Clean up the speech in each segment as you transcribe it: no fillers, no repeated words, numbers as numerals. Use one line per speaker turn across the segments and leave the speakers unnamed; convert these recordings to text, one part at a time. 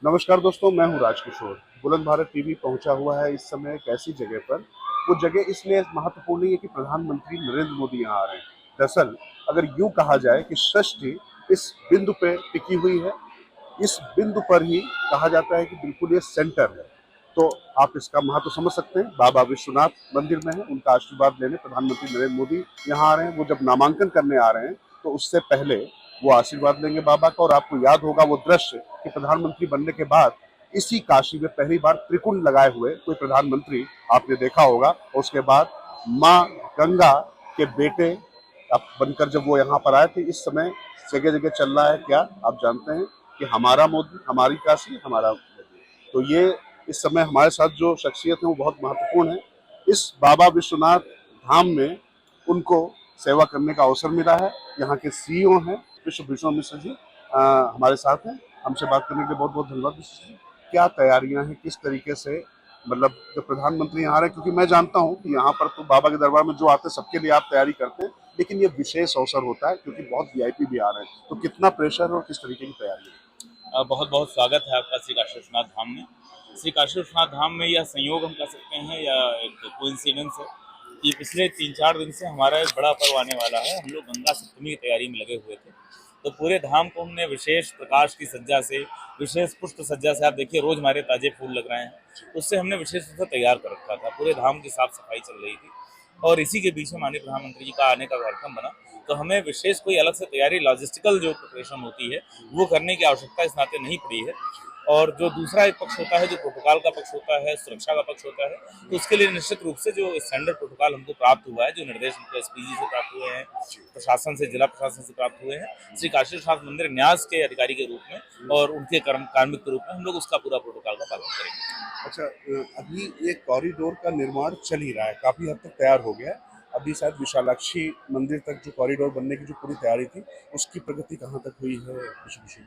नमस्कार दोस्तों, मैं हूं राजकिशोर। बुलंद भारत टीवी पहुंचा हुआ है इस समय एक ऐसी जगह पर। वो जगह इसलिए महत्वपूर्ण है कि प्रधानमंत्री नरेंद्र मोदी यहाँ आ रहे हैं। दरअसल अगर यूं कहा जाए कि सृष्टि इस बिंदु पे टिकी हुई है, इस बिंदु पर ही कहा जाता है कि बिल्कुल ये सेंटर है। तो आप इसका महत्व समझ सकते हैं। बाबा विश्वनाथ मंदिर में है, उनका आशीर्वाद लेने प्रधानमंत्री नरेंद्र मोदी यहाँ आ रहे हैं। वो जब नामांकन करने आ रहे हैं तो उससे पहले वो आशीर्वाद लेंगे बाबा का। और आपको याद होगा वो दृश्य कि प्रधानमंत्री बनने के बाद इसी काशी में पहली बार त्रिकुंड लगाए हुए कोई प्रधानमंत्री आपने देखा होगा। और उसके बाद माँ गंगा के बेटे अब बनकर जब वो यहाँ पर आए थे। इस समय जगह जगह चल रहा है क्या आप जानते हैं कि हमारा मोदी, हमारी काशी, हमारा मोदी। तो ये इस समय हमारे साथ जो शख्सियत है वो बहुत महत्वपूर्ण है। इस बाबा विश्वनाथ धाम में उनको सेवा करने का अवसर मिला है। यहाँ के सीईओ हैं विश्व भूषण मिश्र जी, हमारे साथ हैं। हमसे बात करने के लिए बहुत बहुत धन्यवाद मिश्र जी। क्या तैयारियां हैं, किस तरीके से, मतलब जब प्रधानमंत्री यहाँ आ रहे हैं, क्योंकि मैं जानता हूँ कि यहाँ पर तो बाबा के दरबार में जो आते हैं सबके लिए आप तैयारी करते हैं, लेकिन ये विशेष अवसर होता है क्योंकि बहुत वीआईपी भी आ रहे हैं। तो कितना प्रेशर और किस तरीके की तैयारी है?
बहुत बहुत स्वागत है आपका श्री काशी विश्वनाथ धाम में। श्री काशी विश्वनाथ धाम में यह संयोग हम कह सकते हैं या एक कोइंसिडेंस है कि पिछले 3-4 दिन से हमारा एक बड़ा पर्व आने वाला है। हम लोग गंगा सप्तमी की तैयारी में लगे हुए थे, तो पूरे धाम को हमने विशेष प्रकाश की सज्जा से, विशेष पुष्प सज्जा से, आप देखिए रोज हमारे ताजे फूल लग रहे हैं, उससे हमने विशेष रूप से तैयार कर रखा था। पूरे धाम की साफ सफाई चल रही थी और इसी के बीच में माननीय प्रधानमंत्री जी का आने का कार्यक्रम बना, तो हमें विशेष कोई अलग से तैयारी, लॉजिस्टिकल जो प्रिपरेशन होती है वो करने की आवश्यकता इस नाते नहीं पड़ी है। और जो दूसरा एक पक्ष होता है, जो प्रोटोकॉल का पक्ष होता है, सुरक्षा का पक्ष होता है, तो उसके लिए निश्चित रूप से जो स्टैंडर्ड प्रोटोकॉल हमको प्राप्त हुआ है, जो निर्देश हमको एसपीजी से प्राप्त हुए हैं, प्रशासन से, जिला प्रशासन से प्राप्त हुए हैं, श्री काशी विश्वनाथ मंदिर न्यास के अधिकारी के रूप में और उनके कार्मिक के रूप में हम लोग उसका पूरा प्रोटोकॉल का पालन करेंगे।
अच्छा, अभी ये कॉरिडोर का निर्माण चल ही रहा है, काफी हद तक तैयार हो गया है। अभी शायद विशालाक्षी मंदिर तक जो कॉरिडोर बनने की जो पूरी तैयारी थी, उसकी प्रगति कहाँ तक हुई है विशु जी?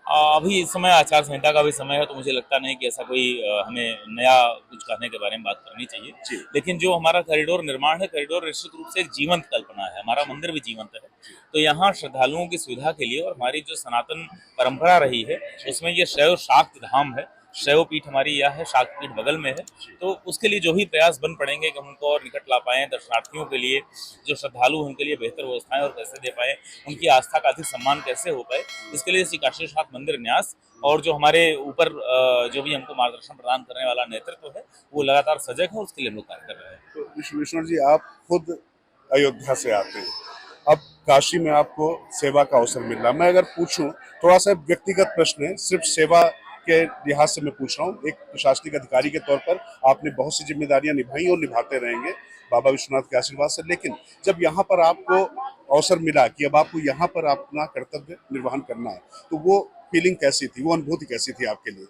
अभी इस समय आचार संहिता का भी समय है, तो मुझे लगता नहीं कि ऐसा कोई हमें नया कुछ कहने के बारे में बात करनी चाहिए। लेकिन जो हमारा कॉरिडोर निर्माण है, कॉरिडोर निश्चित रूप से एक जीवंत कल्पना है। हमारा मंदिर भी जीवंत है, तो यहाँ श्रद्धालुओं की सुविधा के लिए और हमारी जो सनातन परंपरा रही है उसमें ये शैव शाक्त धाम है। शैव पीठ हमारी यह है, शाक्त पीठ बगल में है, तो उसके लिए जो भी प्रयास बन पड़ेंगे कि हम उनको और निकट ला पाएं, दर्शनार्थियों के लिए, जो श्रद्धालु हैं उनके लिए बेहतर व्यवस्थाएं और कैसे दे पाएं, उनकी आस्था का अधिक सम्मान कैसे हो पाए, इसके लिए श्री काशी विश्वनाथ मंदिर न्यास और जो हमारे ऊपर जो भी हमको मार्गदर्शन प्रदान करने वाला नेतृत्व है वो लगातार सजग है, उसके लिए हम लोग कार्य कर रहे हैं।
तो विश्वेश्वर जी, आप खुद अयोध्या से आते हैं, अब काशी में आपको सेवा का अवसर मिल रहा है। मैं अगर पूछूं, थोड़ा सा व्यक्तिगत प्रश्न है, सिर्फ सेवा के लिहाज से मैं पूछ रहा हूँ। एक प्रशासनिक अधिकारी के तौर पर आपने बहुत सी जिम्मेदारियां निभाई और निभाते रहेंगे बाबा विश्वनाथ के आशीर्वाद से, लेकिन जब यहाँ पर आपको अवसर मिला कि अब आपको यहाँ पर अपना कर्तव्य निर्वहन करना है, तो वो फीलिंग कैसी थी, वो अनुभूति कैसी थी आपके लिए?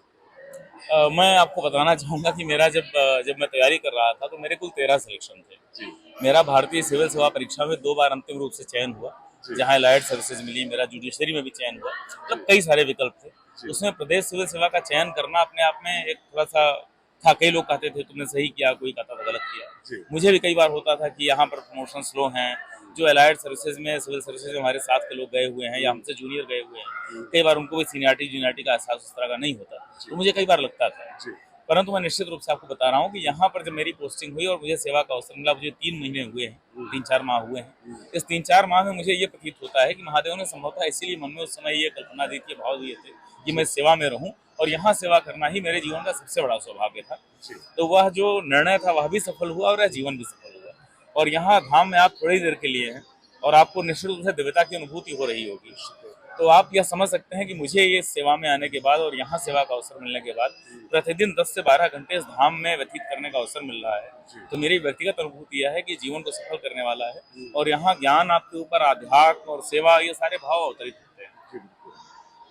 मैं आपको बताना चाहूँगा कि मेरा जब मैं तैयारी कर रहा था तो मेरे कुल 13 सिलेक्शन थे। मेरा भारतीय सिविल सेवा परीक्षा में 2 बार अंतिम रूप से चयन हुआ, जहाँ एलाइड सर्विसेज मिली। मेरा जुडिशरी में भी चयन हुआ, मतलब कई सारे विकल्प थे। उसमें प्रदेश सिविल सेवा का चयन करना अपने आप में एक थोड़ा सा था। कई लोग कहते थे तुमने सही किया, कोई कहता था गलत किया। मुझे भी कई बार होता था कि यहाँ पर प्रमोशन स्लो हैं, जो एलाइड सर्विसेज में, सिविल सर्विसेज में हमारे साथ के लोग गए हुए हैं या हमसे जूनियर गए हुए हैं, कई बार उनको भी सीनियरिटी जूनियरिटी का एहसास उस तरह का नहीं होता, तो मुझे कई बार लगता था। परंतु मैं निश्चित रूप से आपको बता रहा हूँ कि यहाँ पर जब मेरी पोस्टिंग हुई और मुझे सेवा का अवसर मिला, मुझे 3 महीने हुए हैं, 3-4 माह हुए हैं। इस 3-4 माह में मुझे ये प्रतीत होता है कि महादेव ने संभवतः इसीलिए मन में उस समय ये कल्पना दी थी, भाव दिए थे कि मैं सेवा में रहूं और यहाँ सेवा करना ही मेरे जीवन का सबसे बड़ा सौभाग्य था। तो वह जो निर्णय था वह भी सफल हुआ और यह जीवन भी सफल हुआ। और यहाँ धाम में आप थोड़ी देर के लिए हैं और आपको निश्चित रूप से दिव्यता की अनुभूति हो रही होगी, तो आप यह समझ सकते हैं कि मुझे ये सेवा में आने के बाद और यहाँ सेवा का अवसर मिलने के बाद प्रतिदिन 10 से 12 घंटे इस धाम में व्यतीत करने का अवसर मिल रहा है। तो मेरी व्यक्तिगत अनुभूति यह है कि जीवन को सफल करने वाला है और यहाँ ज्ञान आपके ऊपर, आध्यात्म और सेवा, ये सारे भाव अवतरित होते हैं।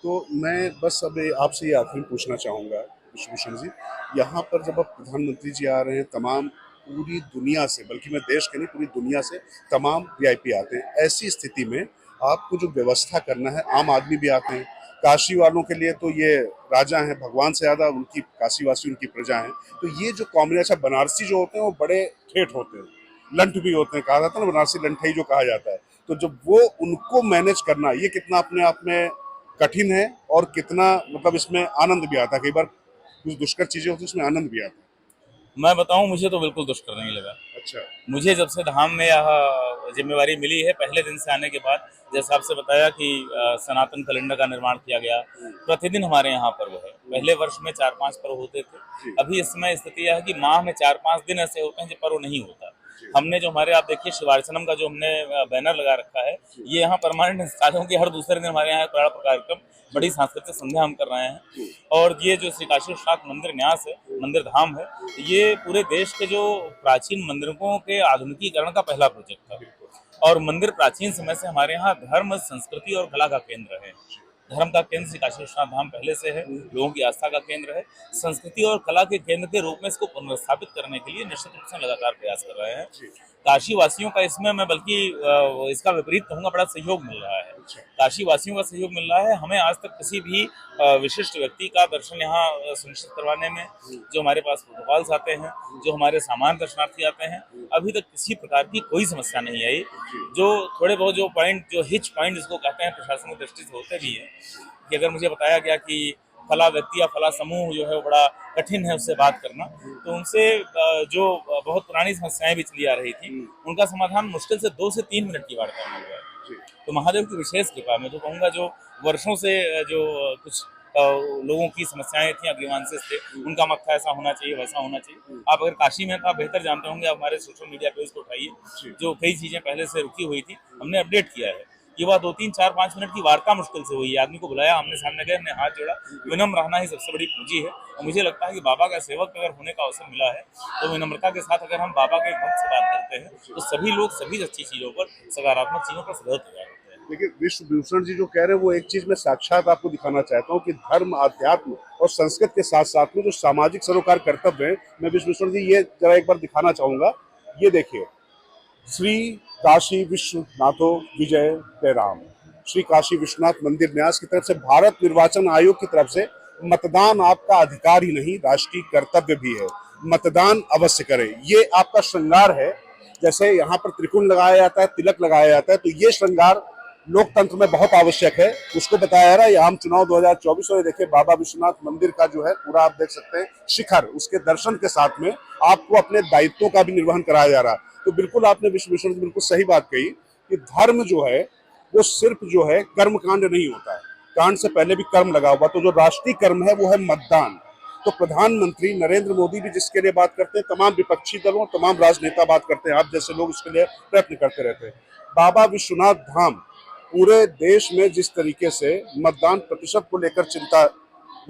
तो मैं बस अब आपसे ये आखिरी पूछना चाहूँगा विश्वभूषण जी, यहाँ पर जब अब प्रधानमंत्री जी आ रहे हैं, तमाम पूरी दुनिया से, बल्कि मैं देश के नहीं पूरी दुनिया से तमाम वीआईपी आते हैं, ऐसी स्थिति में आपको जो व्यवस्था करना है, आम आदमी भी आते हैं, काशी वालों के लिए तो ये राजा हैं, भगवान से ज़्यादा उनकी काशीवासी उनकी प्रजा हैं। तो ये जो कॉम्बिनेशन, बनारसी जो होते हैं वो बड़े ठेठ होते हैं, लंठ भी होते हैं, कहा जाता है ना बनारसी लंठई जो कहा जाता है। तो जब वो उनको मैनेज करना, ये कितना अपने आप में कठिन है और कितना मतलब इसमें आनंद भी आता है। कई बार कुछ दुष्कर चीजें होती है उसमें आनंद भी आता
मैं बताऊं, मुझे तो बिल्कुल दुष्कर नहीं लगा।
है। अच्छा।
मुझे जब से धाम में यह जिम्मेवारी मिली है, पहले दिन से आने के बाद, जैसा आपसे बताया कि सनातन कैलेंडर का निर्माण किया गया, प्रतिदिन हमारे यहाँ पर्व है। पहले वर्ष में 4-5 पर्व होते थे, अभी इस समय स्थिति यह है कि माह में 4-5 दिन ऐसे होते हैं जब पर्व नहीं होता। हमने जो हमारे, आप देखिए शिवार्चनम का जो हमने बैनर लगा रखा है, ये यहाँ परमानेंट इंस्टॉल हो कि हर दूसरे दिन हमारे यहाँ एक बड़ा कार्यक्रम, बड़ी सांस्कृतिक संध्या हम कर रहे हैं। और ये जो श्री काशी विश्वनाथ मंदिर न्यास है, मंदिर धाम है, ये पूरे देश के जो प्राचीन मंदिरों के आधुनिकीकरण का पहला प्रोजेक्ट था। और मंदिर प्राचीन समय से हमारे यहाँ धर्म, संस्कृति और कला का केंद्र है। धर्म का केंद्र श्री काशी विश्वनाथ धाम पहले से है, लोगों की आस्था का केंद्र है। संस्कृति और कला के केंद्र के रूप में इसको पुनर्स्थापित करने के लिए निश्चित रूप से लगातार प्रयास कर रहे हैं। काशी वासियों का इसमें, मैं बल्कि इसका विपरीत कहूंगा, बड़ा सहयोग मिल रहा है। काशी वासियों का सहयोग मिल रहा है। हमें आज तक किसी भी विशिष्ट व्यक्ति का दर्शन यहाँ सुनिश्चित करवाने में, जो हमारे पास प्रोटोकॉल्स आते हैं, जो हमारे सामान्य दर्शनार्थी आते हैं, अभी तक किसी प्रकार की कोई समस्या नहीं आई। जो थोड़े बहुत जो पॉइंट, जो हिच पॉइंट जिसको कहते हैं, प्रशासनिक दृष्टि से होते भी हैं, कि अगर मुझे बताया गया कि फला व्यक्ति या फला समूह जो है वो बड़ा कठिन है उससे बात करना, तो उनसे जो बहुत पुरानी समस्याएं भी चली आ रही थी, उनका समाधान मुश्किल से 2 से 3 मिनट की वार्ता में हुआ है। तो महादेव की विशेष कृपा, मैं तो कहूँगा, जो वर्षों से जो कुछ लोगों की समस्याएं थी, अग्रीवांसेस थे, उनका मत था ऐसा होना चाहिए, वैसा होना चाहिए। आप अगर काशी में, तो आप बेहतर जानते होंगे, आप हमारे सोशल मीडिया पेज को उठाइए, जो कई चीजें पहले से रुकी हुई थी, हमने अपडेट किया है। ये बात 2, 3, 4, 5 मिनट की वार्ता मुश्किल से हुई है। आदमी को बुलाया, आमने सामने गए, हमने हाथ जोड़ा। विनम्र रहना ही सबसे बड़ी पूंजी है। और मुझे लगता है कि बाबा का सेवक अगर होने का अवसर मिला है, तो विनम्रता के साथ अगर हम बाबा के भक्त से बात करते हैं, तो सभी लोग सभी अच्छी चीजों पर, सकारात्मक चीजों पर सदैव तैयार होते हैं।
देखिए, विश्व भूषण जी जो कह रहे हैं वो एक चीज मैं साक्षात आपको दिखाना चाहता हूँ कि धर्म, अध्यात्म और संस्कृत के साथ साथ में जो सामाजिक सरोकार कर्तव्य है, मैं विश्व भूषण जी ये जरा एक बार दिखाना चाहूंगा। ये देखिए, श्री काशी विश्वनाथो विजय जयराम, श्री काशी विश्वनाथ मंदिर न्यास की तरफ से, भारत निर्वाचन आयोग की तरफ से, मतदान आपका अधिकार ही नहीं, राष्ट्रीय कर्तव्य भी है। मतदान अवश्य करें। ये आपका श्रृंगार है। जैसे यहाँ पर त्रिकोण लगाया जाता है, तिलक लगाया जाता है, तो ये श्रृंगार लोकतंत्र में बहुत आवश्यक है। उसको बताया जा रहा है। आम चुनाव 2024, और देखिए बाबा विश्वनाथ मंदिर का जो है पूरा आप देख सकते हैं शिखर, उसके दर्शन के साथ में आपको अपने दायित्वों का भी निर्वहन कराया जा रहा है। तो बिल्कुल आपने विश्व भूषण बिल्कुल सही बात कही कि धर्म जो है वो सिर्फ जो है कर्म कांड नहीं होता है, कांड से पहले भी कर्म लगा हुआ। तो जो राष्ट्रीय कर्म है वो है मतदान। तो प्रधानमंत्री नरेंद्र मोदी भी जिसके लिए बात करते हैं, तमाम विपक्षी दलों, तमाम राजनेता बात करते हैं, आप जैसे लोग उसके लिए प्रयत्न करते रहते हैं। बाबा विश्वनाथ धाम पूरे देश में जिस तरीके से मतदान प्रतिशत को लेकर चिंता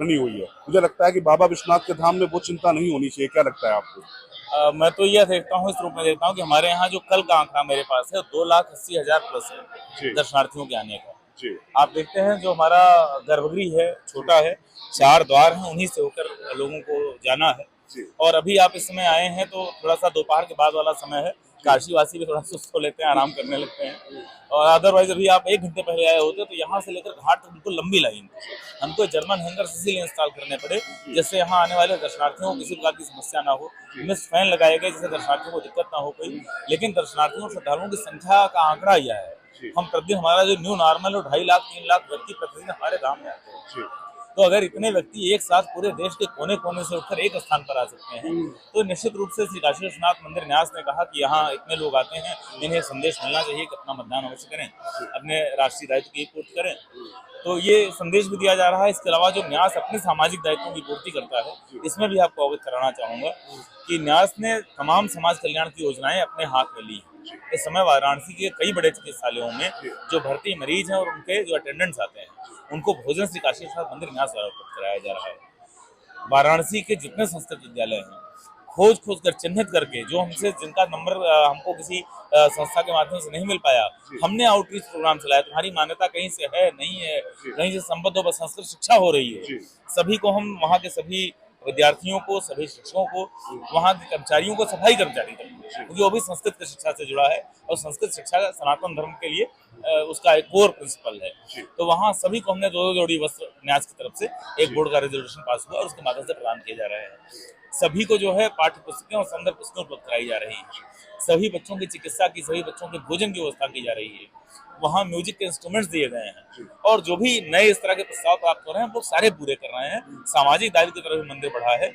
बनी हुई है, मुझे लगता है कि बाबा विश्वनाथ के धाम में वो चिंता नहीं होनी चाहिए। क्या लगता है आपको?
मैं तो यह देखता हूँ, इस रूप में देखता हूँ कि हमारे यहाँ जो कल का आंकड़ा मेरे पास है, 2,80,000 प्लस है दर्शनार्थियों के आने का।
जी।
आप देखते हैं जो हमारा गर्भगृह है, छोटा है, 4 द्वार हैं, उन्हीं से होकर लोगों को जाना है। और अभी आप इस समय आए हैं तो थोड़ा सा दोपहर के बाद वाला समय है, काशीवासी भी थोड़ा सुस्त हो लेते हैं, आराम करने लगते हैं। और अदरवाइज अभी आप 1 घंटे पहले आए होते तो यहाँ से लेकर घाट तक बिल्कुल लंबी लाइन थी। हमको जर्मन हैंगर्स इसीलिए इंस्टॉल करने पड़े, जिससे यहाँ आने वाले दर्शनार्थियों को किसी प्रकार की समस्या ना हो। मिस फैन लगाए गए जिससे दर्शनार्थियों को दिक्कत ना हो कोई। लेकिन दर्शनार्थियों और श्रद्धालुओं की संख्या का आंकड़ा यह है, हम प्रतिदिन, हमारा जो न्यू नॉर्मल है 2.5 लाख 3 लाख व्यक्ति प्रतिदिन हमारे धाम में आते हैं। तो अगर इतने व्यक्ति एक साथ पूरे देश के कोने कोने से उठकर एक स्थान पर आ सकते हैं, तो निश्चित रूप से श्री काशी विश्वनाथ मंदिर न्यास ने कहा कि यहाँ इतने लोग आते हैं, इन्हें संदेश मिलना चाहिए कि अपना मतदान अवश्य करें, अपने राष्ट्रीय दायित्व की पूर्ति करें। तो ये संदेश भी दिया जा रहा है। इसके अलावा जो न्यास अपने सामाजिक दायित्वों की पूर्ति करता है, इसमें भी आपको अवगत कराना चाहूंगा कि न्यास ने तमाम समाज कल्याण की योजनाएं अपने हाथ में ली हैं। इस समय वाराणसी के कई बड़े चिकित्सालयों में जो भर्ती मरीज हैं और उनके जो अटेंडेंट्स आते हैं, उनको भोजन श्री काशी विश्वनाथ मंदिर न्यास द्वारा उपलब्ध कराया जा रहा है। वाराणसी के जितने संस्कृत विद्यालय हैं, खोज कर चिन्हित करके, जो हमसे जिनका नंबर हमको किसी संस्था के माध्यम से नहीं मिल पाया, हमने आउटरीच प्रोग्राम चलाया। तुम्हारी मान्यता कहीं से है, नहीं है, कहीं से संबद्ध हो, बस संस्कृत शिक्षा हो रही है, सभी को हम, वहाँ के सभी विद्यार्थियों को, सभी शिक्षकों को, वहाँ के कर्मचारियों को, सफाई कर्मचारी तक, क्योंकि वो भी संस्कृत की शिक्षा से जुड़ा है और संस्कृत शिक्षा का सनातन धर्म के लिए उसका एक कोर प्रिंसिपल है। तो वहाँ सभी को हमने 2 जोड़ी वस्त्र न्यास की तरफ से, एक बोर्ड का रेजोल्यूशन पास हुआ और उसके माध्यम से प्रदान किए जा रहे हैं। सभी को जो है पाठ्य पुस्तकें और संदर्भ पुस्तकें उपलब्ध कराई जा रही हैं। सभी बच्चों की चिकित्सा की, सभी बच्चों के भोजन की व्यवस्था की जा रही है। वहाँ म्यूजिक के इंस्ट्रूमेंट्स दिए गए हैं और जो भी नए इस तरह के प्रस्ताव प्राप्त हो रहे हैं हम लोग सारे पूरे कर रहे हैं। सामाजिक दायित्व की तरफ मंदिर बढ़ा है।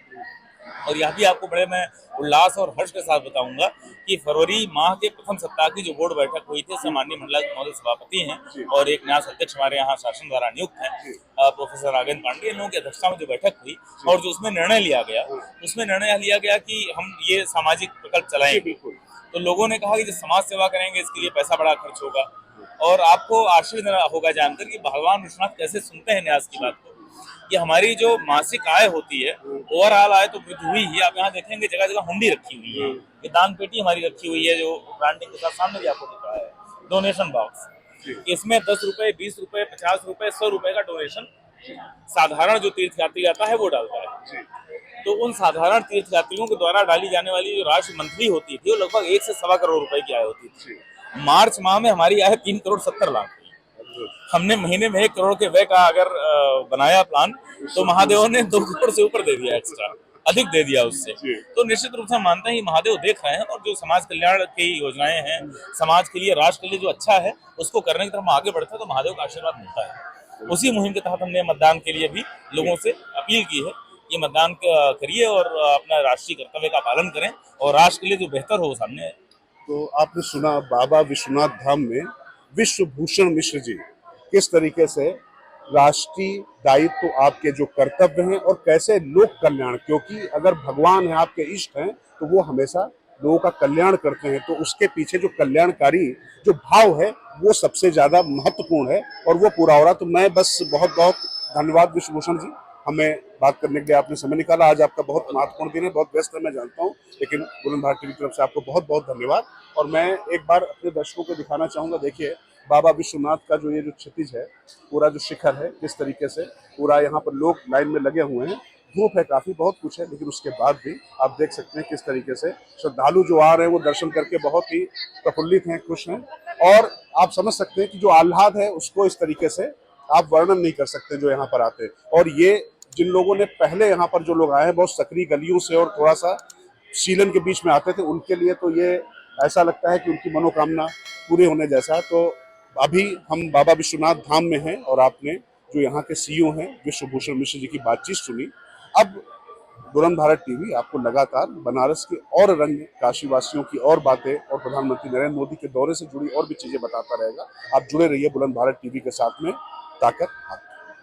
और यह भी आपको बड़े मैं उल्लास और हर्ष के साथ बताऊंगा कि फरवरी माह के प्रथम सप्ताह की जो बोर्ड बैठक हुई थी, उसमें माननीय मंडला के महोदय सभापति हैं और एक न्यास अध्यक्ष हमारे यहाँ शासन द्वारा नियुक्त हैं प्रोफेसर नागेंद्र पांडे, इन लोगों की अध्यक्षता में जो बैठक हुई और जो उसमें निर्णय लिया गया, उसमें निर्णय लिया गया कि हम ये सामाजिक प्रकल्प चलाएंगे। तो लोगों ने कहा कि जो समाज सेवा करेंगे इसके लिए पैसा बड़ा खर्च होगा और आपको आश्चर्य होगा जानकर कि भगवान विश्वनाथ कैसे सुनते हैं न्यास की बात को। कि हमारी जो मासिक आय होती है, ओवरऑल आय तो वृद्धि हुई ही, आप यहाँ देखेंगे जगह जगह हुंडी रखी हुई है, ये दान पेटी हमारी रखी हुई है जो ब्रांडिंग के साथ सामने भी आपको दिख रहा है, डोनेशन बॉक्स। इसमें 10 रुपए, 20 रुपए, 50 रुपए, 100 रुपए का डोनेशन साधारण जो तीर्थयात्री आता है वो डालता है। तो उन साधारण तीर्थयात्रियों के द्वारा डाली जाने वाली जो राशि मंथली होती थी वो लगभग 1 से सवा करोड़ रुपए की आय होती थी। मार्च माह में हमारी आय 3 करोड़ 70 लाख। हमने महीने में 1 करोड़ के व्यय का अगर बनाया प्लान तो महादेव ने 2 करोड़ से ऊपर दे दिया, एक्स्ट्रा अधिक दे दिया उससे। तो निश्चित रूप से हम मानते हैं कि महादेव देख रहे हैं और जो समाज कल्याण की योजनाएं हैं, समाज के लिए, राष्ट्र के लिए जो अच्छा है उसको करने की तरफ हम आगे बढ़ते हैं तो महादेव का आशीर्वाद मिलता है। उसी मुहिम के तहत हमने मतदान के लिए भी लोगों से अपील की है कि मतदान करिए और अपना राष्ट्रीय कर्तव्य का पालन करें और राष्ट्र के लिए जो बेहतर हो सामने है।
तो आपने सुना बाबा विश्वनाथ धाम में विश्व भूषण मिश्र जी किस तरीके से राष्ट्रीय दायित्व आपके जो कर्तव्य हैं और कैसे लोक कल्याण, क्योंकि अगर भगवान है आपके इष्ट हैं तो वो हमेशा लोगों का कल्याण करते हैं, तो उसके पीछे जो कल्याणकारी जो भाव है वो सबसे ज्यादा महत्वपूर्ण है और वो पूरा हो रहा। तो मैं बस बहुत बहुत धन्यवाद विश्वभूषण जी, हमें बात करने के लिए आपने समय निकाला। आज आपका बहुत महत्वपूर्ण दिन है, बहुत व्यस्त है मैं जानता हूँ, लेकिन बुलंद भारत टीवी की तरफ से आपको बहुत बहुत धन्यवाद। और मैं एक बार अपने दर्शकों को दिखाना चाहूंगा, देखिए बाबा विश्वनाथ का जो ये जो क्षितिज है, पूरा जो शिखर है, किस तरीके से पूरा यहाँ पर लोग लाइन में लगे हुए हैं। धूप है काफी, बहुत कुछ है, लेकिन उसके बाद भी आप देख सकते हैं किस तरीके से श्रद्धालु जो आ रहे हैं वो दर्शन करके बहुत ही प्रफुल्लित हैं, खुश हैं। और आप समझ सकते हैं कि जो आह्लाद है उसको इस तरीके से आप वर्णन नहीं कर सकते जो यहाँ पर आते हैं। और ये जिन लोगों ने पहले यहाँ पर जो लोग आए हैं बहुत सकरी गलियों से और थोड़ा सा शीलन के बीच में आते थे, उनके लिए तो ये ऐसा लगता है कि उनकी मनोकामना पूरी होने जैसा है। तो अभी हम बाबा विश्वनाथ धाम में हैं और आपने जो यहाँ के सीईओ हैं विश्वभूषण मिश्र जी की बातचीत सुनी। अब बुलंद भारत टीवी आपको लगातार बनारस के और रंग, काशी वासियों की और बातें और प्रधानमंत्री नरेंद्र मोदी के दौरे से जुड़ी और भी चीजें बताता रहेगा। आप जुड़े रहिए बुलंद भारत टीवी के साथ में। ताकत